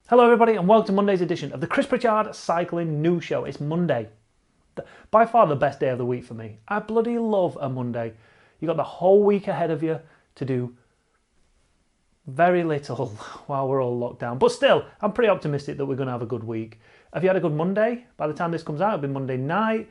Hello everybody and welcome to Monday's edition of the Chris Pritchard Cycling News Show. It's Monday. By far the best day of the week for me. I bloody love a Monday. You got the whole week ahead of you to do very little while we're all locked down. But still, I'm pretty optimistic that we're going to have a good week. Have you had a good Monday? By the time this comes out, it'll be Monday night.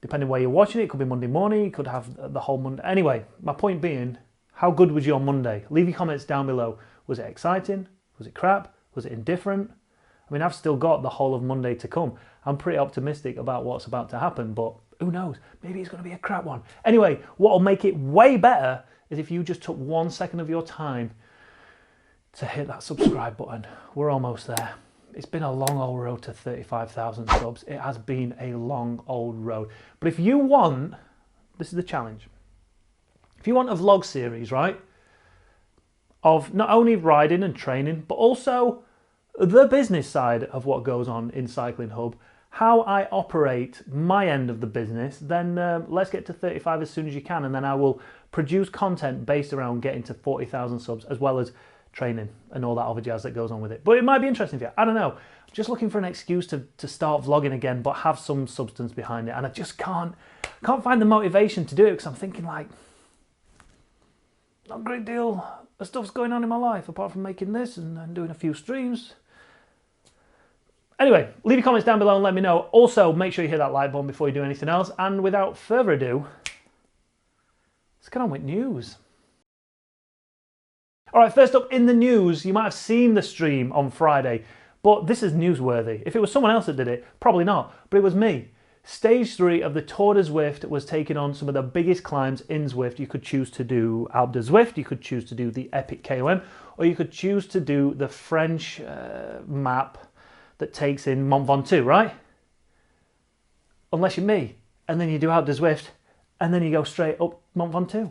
Depending where you're watching it, it could be Monday morning. You could have the whole Monday. Anyway, my point being, how good was your Monday? Leave your comments down below. Was it exciting? Was it crap? Was it indifferent? I mean, I've still got the whole of Monday to come. I'm pretty optimistic about what's about to happen, but who knows? Maybe it's going to be a crap one. Anyway, what will make it way better is if you just took 1 second of your time to hit that subscribe button. We're almost there. It's been a long old road to 35,000 subs. It has been a long old road. But if you want, this is the challenge. If you want a vlog series, right, of not only riding and training, but also the business side of what goes on in CyclingHub, how I operate my end of the business, then let's get to 35 as soon as you can, and then I will produce content based around getting to 40,000 subs, as well as training and all that other jazz that goes on with it. But it might be interesting for you. I don't know. I'm just looking for an excuse to start vlogging again, but have some substance behind it, and I just can't find the motivation to do it because I'm thinking like, not a great deal of stuff's going on in my life apart from making this and doing a few streams. Anyway, leave your comments down below and let me know. Also, make sure you hit that like button before you do anything else. And without further ado, let's get on with news. All right, first up in the news, you might have seen the stream on Friday, but this is newsworthy. If it was someone else that did it, probably not, but it was me. Stage 3 of the Tour de Zwift was taking on some of the biggest climbs in Zwift. You could choose to do Alpe de Zwift, you could choose to do the Epic KOM, or you could choose to do the French map that takes in Mont Ventoux, right? Unless you're me, and then you do Alpe de Zwift, and then you go straight up Mont Ventoux.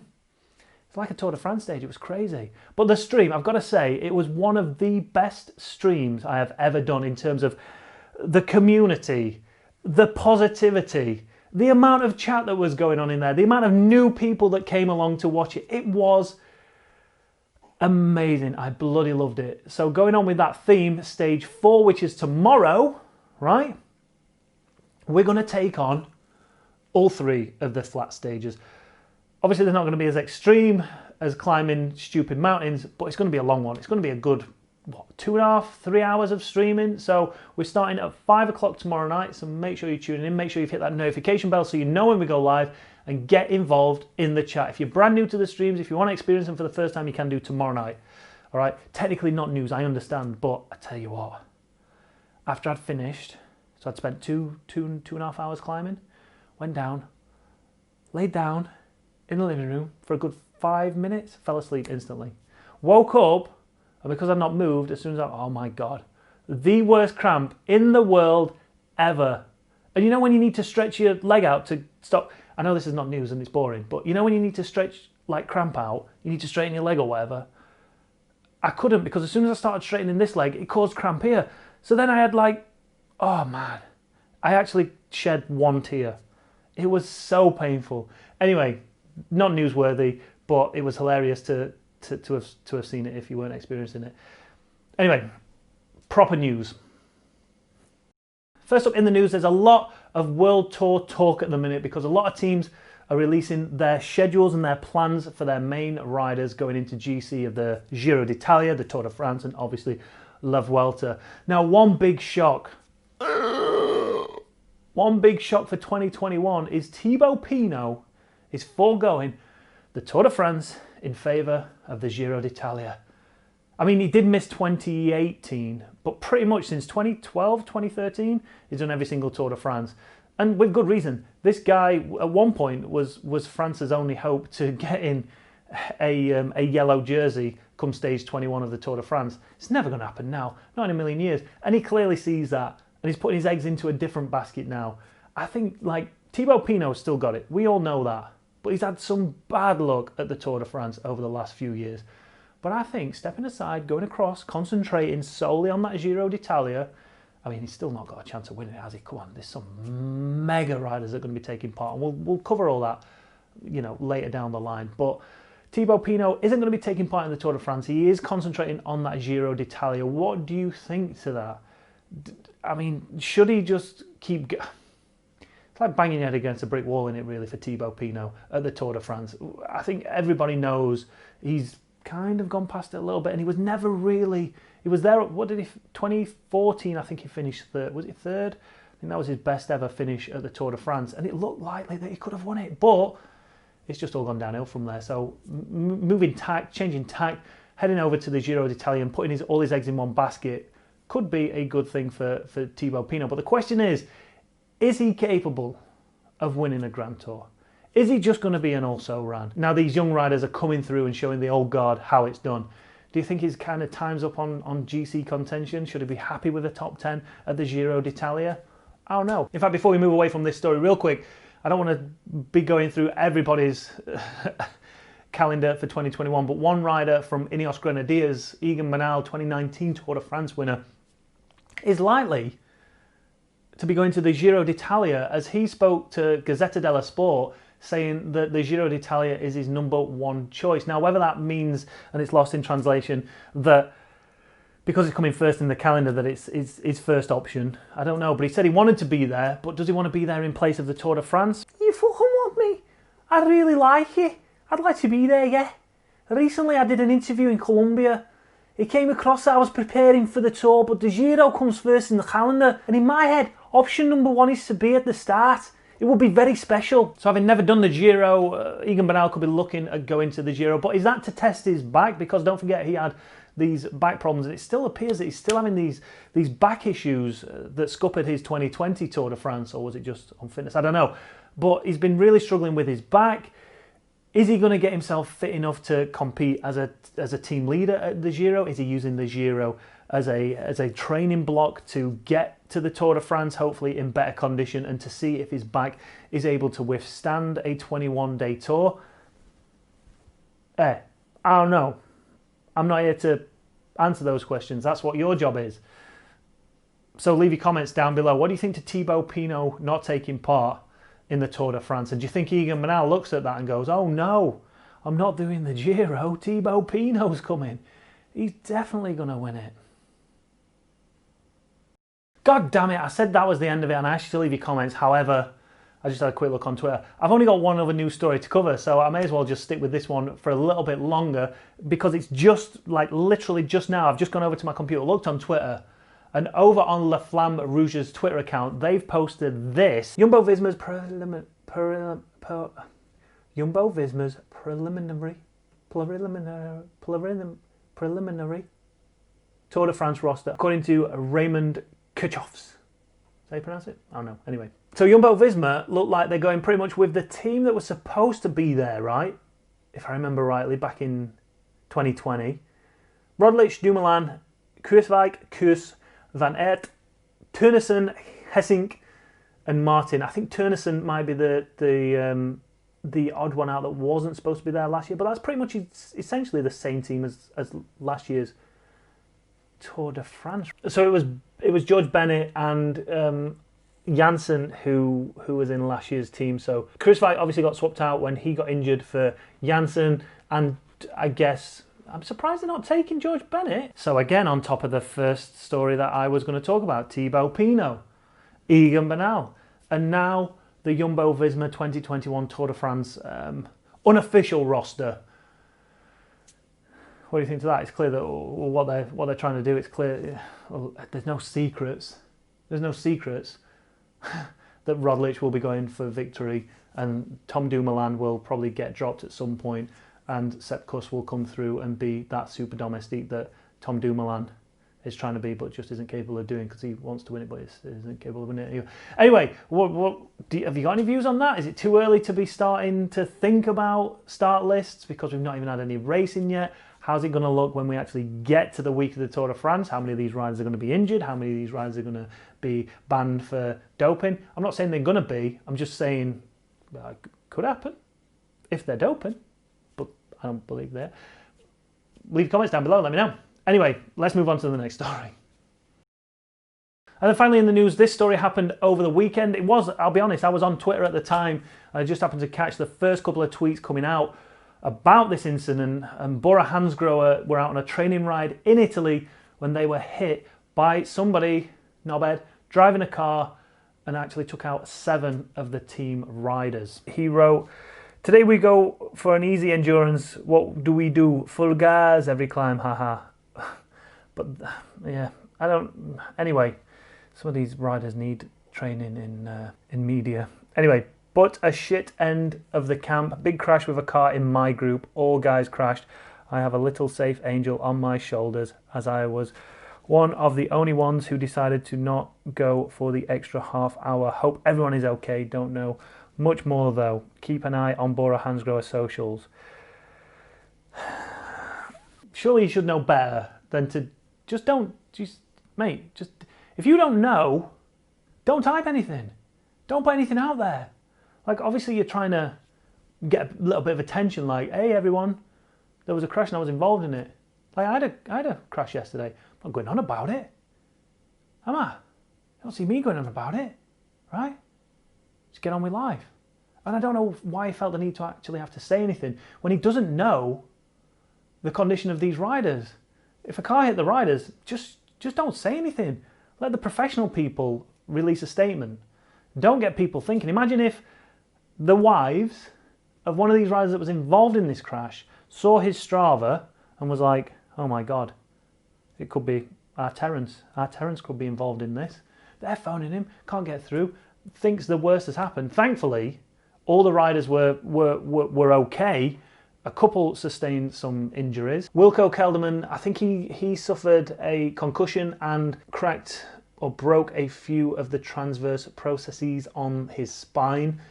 It's like a Tour de France stage, it was crazy. But the stream, I've got to say, it was one of the best streams I have ever done in terms of the community, the positivity, the amount of chat that was going on in there, the amount of new people that came along to watch it. It was amazing. I bloody loved it. So going on with that theme, stage 4, which is tomorrow, right? We're going to take on all 3 of the flat stages. Obviously, they're not going to be as extreme as climbing stupid mountains, but it's going to be a long one. It's going to be a good, what, 2.5, 3 hours of streaming. So we're starting at 5 o'clock tomorrow night. So make sure you're tuning in. Make sure you've hit that notification bell so you know when we go live, and get involved in the chat. If you're brand new to the streams, if you want to experience them for the first time, you can do tomorrow night. All right. Technically not news, I understand, but I tell you what, after I'd finished, so I'd spent two and a half hours climbing, went down, laid down in the living room for a good 5 minutes, fell asleep instantly. Woke up, and because I've not moved, as soon as oh my God, the worst cramp in the world ever. And you know when you need to stretch your leg out to stop, I know this is not news and it's boring, but you know when you need to stretch, like cramp out, you need to straighten your leg or whatever. I couldn't, because as soon as I started straightening this leg, it caused cramp here. So then I had like, oh man, I actually shed 1 tear. It was so painful. Anyway, not newsworthy, but it was hilarious to have seen it if you weren't experiencing it. Anyway, proper news. First up in the news, there's a lot of World Tour talk at the minute because a lot of teams are releasing their schedules and their plans for their main riders going into GC of the Giro d'Italia, the Tour de France, and obviously La Vuelta. Now, one big shock for 2021 is Thibaut Pinot is foregoing the Tour de France in favour of the Giro d'Italia. I mean, he did miss 2018, but pretty much since 2012, 2013, he's done every single Tour de France. And with good reason. This guy, at one point, was France's only hope to get in a yellow jersey come stage 21 of the Tour de France. It's never going to happen now, not in a million years. And he clearly sees that, and he's putting his eggs into a different basket now. I think, like, Thibaut Pinot's still got it. We all know that. But he's had some bad luck at the Tour de France over the last few years. But I think stepping aside, going across, concentrating solely on that Giro d'Italia, I mean, he's still not got a chance of winning it, has he? Come on, there's some mega riders that are going to be taking part, and we'll cover all that, you know, later down the line. But Thibaut Pinot isn't going to be taking part in the Tour de France. He is concentrating on that Giro d'Italia. What do you think to that? I mean, should he just keep... It's like banging your head against a brick wall, in it, really, for Thibaut Pinot at the Tour de France. I think everybody knows he's kind of gone past it a little bit, and he was never really... He was there, what did he... 2014, I think he finished third. Was it third? I think that was his best ever finish at the Tour de France, and it looked likely that he could have won it, but it's just all gone downhill from there. So moving tack, changing tack, heading over to the Giro d'Italia and putting all his eggs in one basket could be a good thing for Thibaut Pinot. But the question is he capable of winning a Grand Tour? Is he just going to be an also-ran? Now these young riders are coming through and showing the old guard how it's done. Do you think his kind of time's up on GC contention? Should he be happy with the top 10 at the Giro d'Italia? I don't know. In fact, before we move away from this story real quick, I don't want to be going through everybody's calendar for 2021, but one rider from Ineos Grenadiers, Egan Bernal, 2019 Tour de France winner, is likely to be going to the Giro d'Italia, as he spoke to Gazzetta dello Sport, saying that the Giro d'Italia is his #1 choice. Now, whether that means, and it's lost in translation, that because it's coming first in the calendar that it's his first option, I don't know. But he said he wanted to be there, but does he want to be there in place of the Tour de France? You fucking want me? I really like it. I'd like to be there, yeah. Recently I did an interview in Colombia. It came across that I was preparing for the Tour, but the Giro comes first in the calendar, and in my head, option #1 is to be at the start. It would be very special. So having never done the Giro, Egan Bernal could be looking at going to the Giro, but is that to test his back? Because don't forget, he had these back problems, and it still appears that he's still having these back issues that scuppered his 2020 Tour de France, or was it just on fitness? I don't know. But he's been really struggling with his back. Is he going to get himself fit enough to compete as a team leader at the Giro? Is he using the Giro as a training block to get to the Tour de France, hopefully in better condition, and to see if his back is able to withstand a 21-day tour? I don't know. I'm not here to answer those questions. That's what your job is. So leave your comments down below. What do you think to Thibaut Pinot not taking part in the Tour de France? And do you think Egan Bernal looks at that and goes, oh no, I'm not doing the Giro, Thibaut Pinot's coming. He's definitely going to win it. God damn it, I said that was the end of it, and I asked you to leave your comments. However, I just had a quick look on Twitter. I've only got one other news story to cover, so I may as well just stick with this one for a little bit longer, because it's just, like, literally just now, I've just gone over to my computer, looked on Twitter, and over on La Flamme Rouge's Twitter account, they've posted this. Jumbo-Visma's preliminary Tour de France roster, according to Raymond Kirchhoffs. Is that how you pronounce it? I don't know. Anyway. So Jumbo-Visma look like they're going pretty much with the team that was supposed to be there, right? If I remember rightly, back in 2020. Roglic, Dumoulin, Kruijswijk, Kuss, Van Aert, Teunissen, Hessink, and Martin. I think Teunissen might be the odd one out that wasn't supposed to be there last year, but that's pretty much essentially the same team as last year's Tour de France. So it was George Bennett and Janssen who was in last year's team. So Kruijswijk obviously got swapped out when he got injured for Janssen, and I guess I'm surprised they're not taking George Bennett. So again, on top of the first story that I was going to talk about, Thibaut Pinot, Egan Bernal, and now the Jumbo-Visma 2021 Tour de France unofficial roster. What do you think to that? It's clear that what they're trying to do, it's clear, well, there's no secrets. There's no secrets that Roglic will be going for victory, and Tom Dumoulin will probably get dropped at some point, and Sepp Kuss will come through and be that super domestique that Tom Dumoulin is trying to be, but just isn't capable of doing, because he wants to win it, but isn't capable of winning it. Anyway, have you got any views on that? Is it too early to be starting to think about start lists, because we've not even had any racing yet? How's it going to look when we actually get to the week of the Tour de France? How many of these riders are going to be injured? How many of these riders are going to be banned for doping? I'm not saying they're going to be. I'm just saying could happen if they're doping, but I don't believe they're. Leave comments down below, let me know. Anyway, let's move on to the next story. And then finally in the news, this story happened over the weekend. It was, I'll be honest, I was on Twitter at the time. I just happened to catch the first couple of tweets coming out about this incident, and Bora Hansgrohe were out on a training ride in Italy when they were hit by somebody, knobhead, driving a car and actually took out 7 of the team riders. He wrote, "Today we go for an easy endurance. What do we do? Full gas every climb, haha." But yeah, I don't. Anyway, some of these riders need training in media. Anyway, but a shit end of the camp. Big crash with a car in my group. All guys crashed. I have a little safe angel on my shoulders, as I was one of the only ones who decided to not go for the extra half hour. Hope everyone is okay. Don't know much more though. Keep an eye on Bora Hansgrohe socials. Surely you should know better than to mate, if you don't know, don't type anything. Don't put anything out there. Like, obviously you're trying to get a little bit of attention, like, hey everyone, there was a crash and I was involved in it. Like, I had a crash yesterday. I'm not going on about it, am I? You don't see me going on about it, right? Just get on with life. And I don't know why he felt the need to actually have to say anything when he doesn't know the condition of these riders. If a car hit the riders, just don't say anything. Let the professional people release a statement. Don't get people thinking. Imagine if the wives of one of these riders that was involved in this crash saw his Strava and was like, oh my God, it could be our Terence. Our Terence could be involved in this. They're phoning him, can't get through, thinks the worst has happened. Thankfully, all the riders were okay. A couple sustained some injuries. Wilco Kelderman, I think he suffered a concussion and cracked or broke a few of the transverse processes on his spine,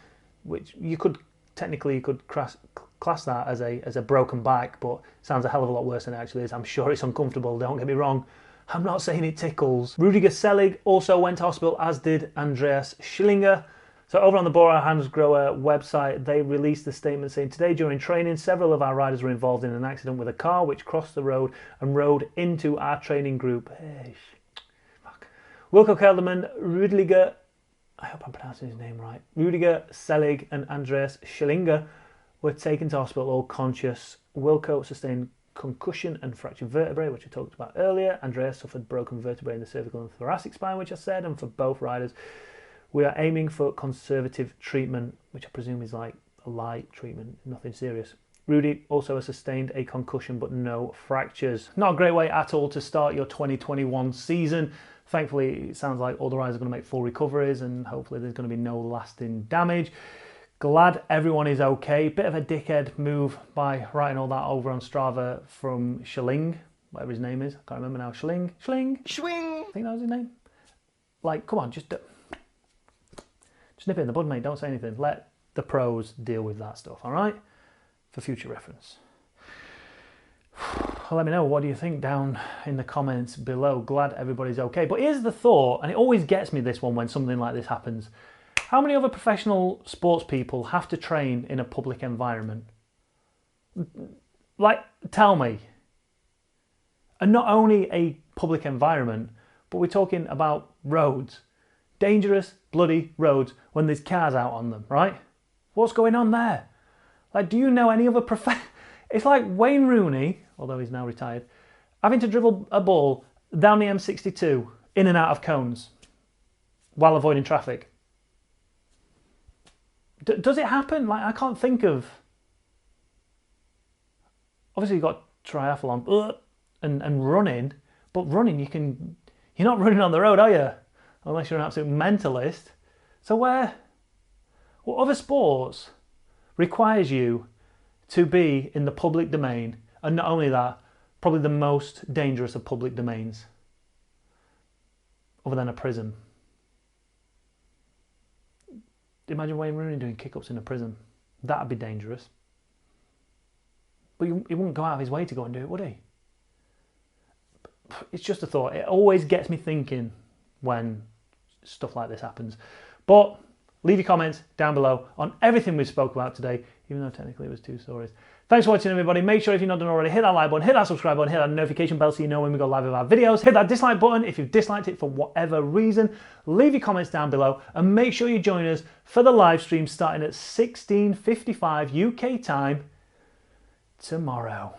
which you could technically class that as a broken back, but sounds a hell of a lot worse than it actually is. I'm sure it's uncomfortable, don't get me wrong. I'm not saying it tickles. Rudiger Selig also went to hospital, as did Andreas Schillinger. So over on the Bora Hansgrohe website, they released a statement saying, today during training, several of our riders were involved in an accident with a car which crossed the road and rode into our training group. Hey, fuck. Wilco Kelderman, Rudiger, I hope I'm pronouncing his name right, Rudiger Selig and Andreas Schillinger were taken to hospital all conscious. Wilco sustained concussion and fractured vertebrae, which I talked about earlier. Andreas suffered broken vertebrae in the cervical and thoracic spine, which I said, and for both riders, we are aiming for conservative treatment, which I presume is like a light treatment, nothing serious. Rudy also has sustained a concussion, but no fractures. Not a great way at all to start your 2021 season. Thankfully, it sounds like all the riders are going to make full recoveries and hopefully there's going to be no lasting damage. Glad everyone is okay. Bit of a dickhead move by writing all that over on Strava from Schilling, whatever his name is. I can't remember now. Schwing. I think that was his name. Like, come on, just nip it in the bud, mate. Don't say anything. Let the pros deal with that stuff, all right? For future reference. Let me know, what do you think down in the comments below. Glad everybody's okay. But here's the thought, and it always gets me, this one, when something like this happens. How many other professional sports people have to train in a public environment? Like, tell me. And not only a public environment, but we're talking about roads. Dangerous, bloody roads when there's cars out on them, right? What's going on there? Like, do you know any other It's like Wayne Rooney, although he's now retired, having to dribble a ball down the M62 in and out of cones while avoiding traffic. Does it happen? Like, I can't think of... Obviously you've got triathlon and running, but running, you're not running on the road, are you? Unless you're an absolute mentalist. So what other sports requires you to be in the public domain, and not only that, probably the most dangerous of public domains, other than a prison? Imagine Wayne Rooney doing kick-ups in a prison. That'd be dangerous. But he wouldn't go out of his way to go and do it, would he? It's just a thought. It always gets me thinking when stuff like this happens. But leave your comments down below on everything we spoke about today, even though technically it was 2 stories. Thanks for watching, everybody. Make sure, if you've not done already, hit that like button, hit that subscribe button, hit that notification bell so you know when we go live with our videos. Hit that dislike button if you've disliked it for whatever reason. Leave your comments down below and make sure you join us for the live stream starting at 16:55 UK time tomorrow.